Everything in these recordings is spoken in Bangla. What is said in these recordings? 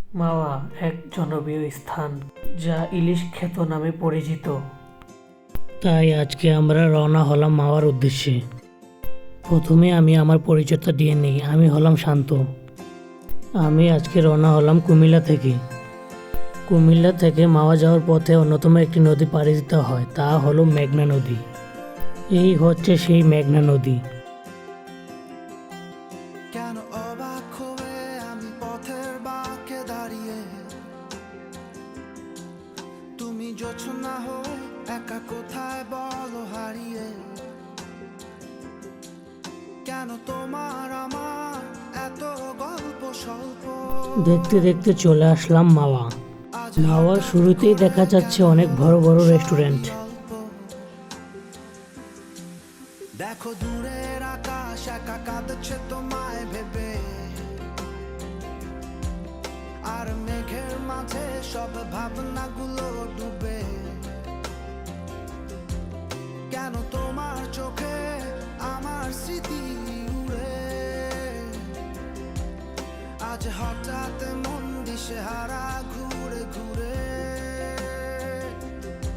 মাওয়া এক জনপ্রিয় স্থান যা ইলিশ ক্ষেত নামে পরিচিত। তাই আজকে আমরা রওনা হলাম মাওয়ার উদ্দেশ্যে। প্রথমে আমি আমার পরিচয়টা দিয়ে নিই। আমি হলাম শান্ত। আমি আজকে রওনা হলাম কুমিল্লা থেকে। কুমিল্লা থেকে মাওয়া যাওয়ার পথে অন্যতম একটি নদী পাড়ি দিতে হয়, তা হলো মেঘনা নদী। এই হচ্ছে সেই মেঘনা নদী। কেন অবাক হয়ে আমি পথের বাঁকে দাঁড়িয়ে, তুমি জোছনা হয়ে একা কোথায় বলো হারিয়ে। কেন তোমার আমার এত গল্প স্বল্প। দেখতে দেখতে চলে আসলাম মাওয়া। মাওয়ার শুরুতেই দেখা যাচ্ছে অনেক বড় বড় রেস্টুরেন্ট। দেখো দূরের আকাশ একা কাঁদছে তোমায় ভেবে, আর মেঘের মাঝে সব ভাবনাগুলো ডুবে। কেন তোমার চোখে আমার স্মৃতি উড়ে, আজ হঠাৎ মন দিশেহারা ঘুরে ঘুরে।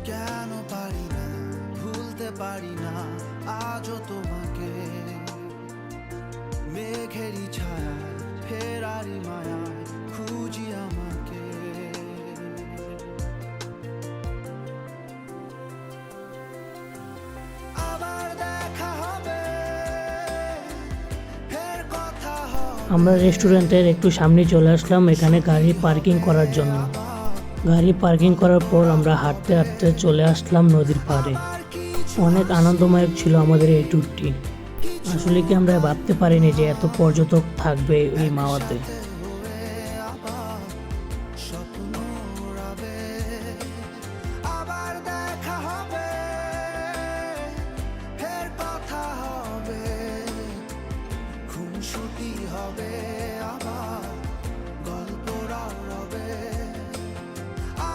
কেন পারি না ভুলতে পারি না আজও তোমাকে, মেঘেরই ছায়া ফেরারি মায়া খুঁজি আমাকে। আবার দেখা হবে, ফের কথা হবে। আমরা রেস্টুরেন্টের একটু সামনে চলে আসলাম এখানে গাড়ি পার্কিং করার জন্য। গাড়ি পার্কিং করার পর আমরা হাঁটতে হাঁটতে চলে আসলাম নদীর পাড়ে। অনেক আনন্দময় ছিল আমাদের এই ট্যুরটি। আসলে কি আমরা ভাবতে পারিনি যে এত পর্যটক থাকবে এই মাওয়াতে। স্বপ্ন উড়াবে, আবার দেখা হবে, ফের কথা হবে, খুনসুটি হবে, আবার গল্পরাও রবে,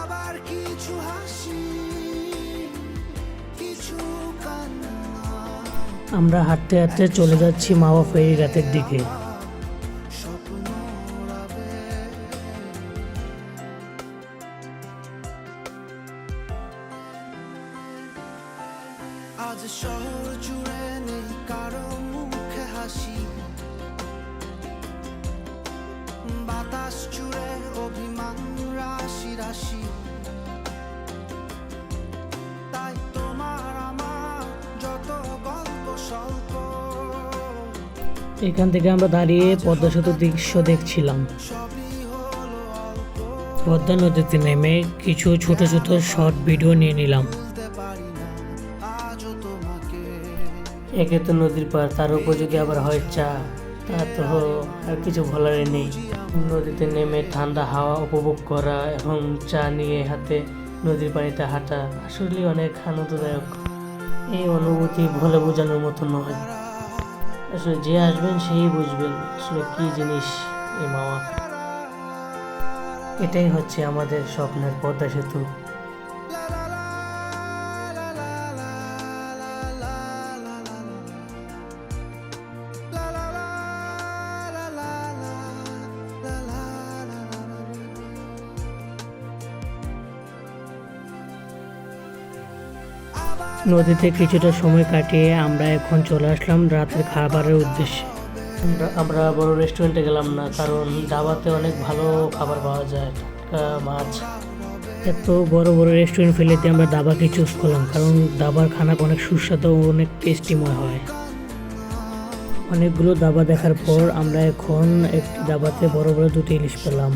আবার কিছু হাসি কিছু কান্না। আমরা হাঁটতে হাঁটতে চলে যাচ্ছি মাওয়া ফেরিঘাটের দিকে। স্বপ্ন উড়াবে। আজ শহর জুড়ে নেই কারো মুখে হাসি, বাতাস জুড়ে অভিমান রাশি রাশি। তাই তোমার আমার যত গল্প স্বল্প, এখান থেকে আমরা দাঁড়িয়ে পদ্মা সেতুর দৃশ্য দেখছিলাম। সবই হলো অল্প। পদ্মা নদীতে নেমে কিছু ছোট ছোট শর্ট ভিডিও নিয়ে নিলাম। ভুলতে পারি না আজও তোমাকে। একে তো নদীর পার, তার উপর যদি আবার হয় চা, তা তো আর কিছু বলারই নেই। নদীতে নেমে ঠান্ডা হাওয়া উপভোগ করা এবং চা নিয়ে হাতে নদীর পানিতে হাঁটা আসলে অনেক আনন্দদায়ক। এই অনুভূতি বলে বোঝানোর মতো নয়। আসলে যে আসবেন সেই বুঝবেন আসলে কি জিনিস এই মাওয়া। এটাই হচ্ছে আমাদের স্বপ্নের পদ্মা সেতু। নদীতে কিছুটা সময় কাটিয়ে আমরা এখন চলে আসলাম রাতের খাবারের উদ্দেশ্যে। আমরা বড় রেস্টুরেন্টে গেলাম না, কারণ দাবাতে অনেক ভালো খাবার পাওয়া যায়, টাটকা মাছ। এত বড় বড় রেস্টুরেন্ট ফেলে দিয়ে আমরা দাবাকে চুজ করলাম, কারণ দাবার খানা অনেক সুস্বাদু ও অনেক টেস্টিময় হয়। অনেকগুলো দাবা দেখার পর আমরা এখন একটি দাবাতে বড় বড় দুটো ইলিশ পেলাম।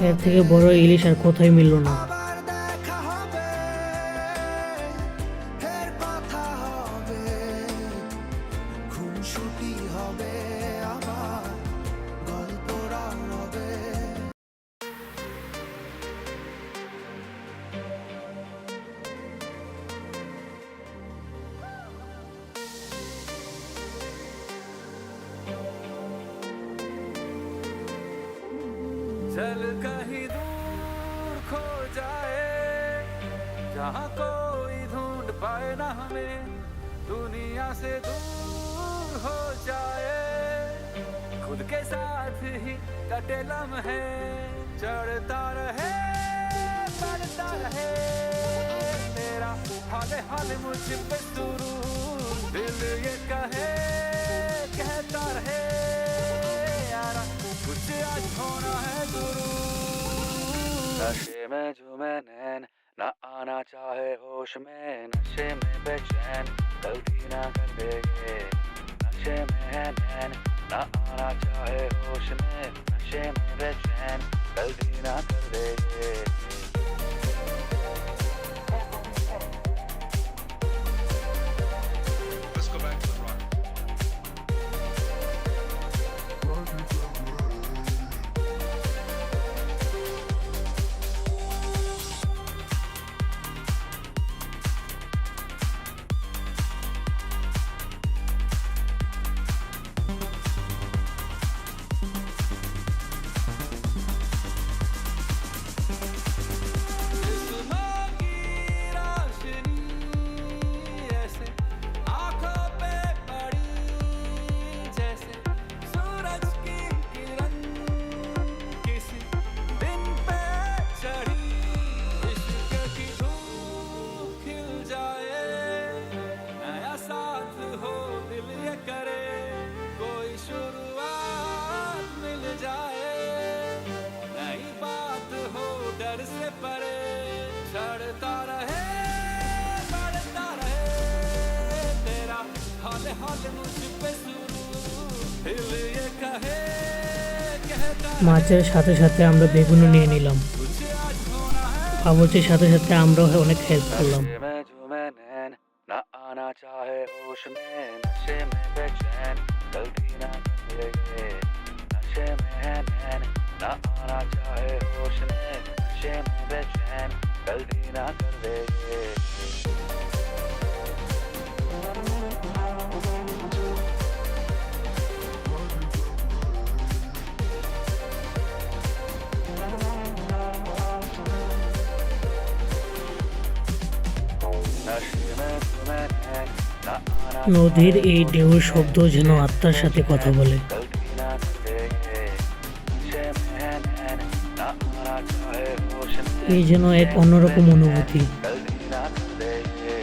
এর থেকে বড় ইলিশ আর কোথায় মিলল না। আবার দেখা হবে, ফের কথা হবে, খুনসুটি হবে, আবার গল্পরাও রবে। चल कहीं दूर खो जाए, जहाँ कोई ढूंढ पाए ना हमें, दुनिया से दूर हो जाए, खुद के साथ ही कटे लम्हे। चढ़ता रहे बढ़ता रहे तेरा हाले हाले मुझ पे सुरूर दिल ये कहे कहता रहे यारा कुछ आज होना है जरूर नशे में झूमे नैन ना आना चाहे होश में नशे में बेचैन गलती ना कर देंगे नशे में है नैन ना आना चाहे होश में नशे में बेचैन गलती ना कर देंगे Let's go back to the rock. जिस्मों की रोशनी ऐसे आँखों पे पड़ी जैसे सूरज की किरण किसी दिन पे चढ़ी इश्क की धूप खिल जाए नया साथ हो दिल ये करे कोई शुरुआत मिल जाए नई बात हो डर से परे चढ़ता रहे बढ़ता रहे तेरा हाले हाले मुझ पे सुरूर दिल ये कहे कहता মাছের সাথে সাথে আমরা বেগুনও নিয়ে নিলাম। कुछ आज होना है বাবুর্চির সাথে সাথে আমরাও অনেক হেল্প করলাম। नशे में झूमे नैन ना आना चाहे होश में नशे में बेचैन गलती ना कर देंगे नशे में है नैन ना आना चाहे होश में नशे में बेचैन गलती ना कर देंगे नशे में झूमे नैन ना आना নদীর এই ঢেউর শব্দ যেন আত্মার সাথে কথা বলে। गलती ना कर देंगे नशे में है नैन ना आना चाहे होश में এই যেন এক অন্যরকম অনুভূতি। गलती ना कर देंगे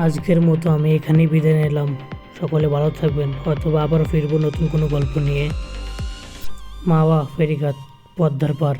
আজকের মতো আমি এখানেই বিদায় নিলাম। সকলে ভালো থাকবেন, হয়তো বা আবারও ফিরবো নতুন কোনো গল্প নিয়ে। মাওয়া ফেরিঘাট পদ্মার পার।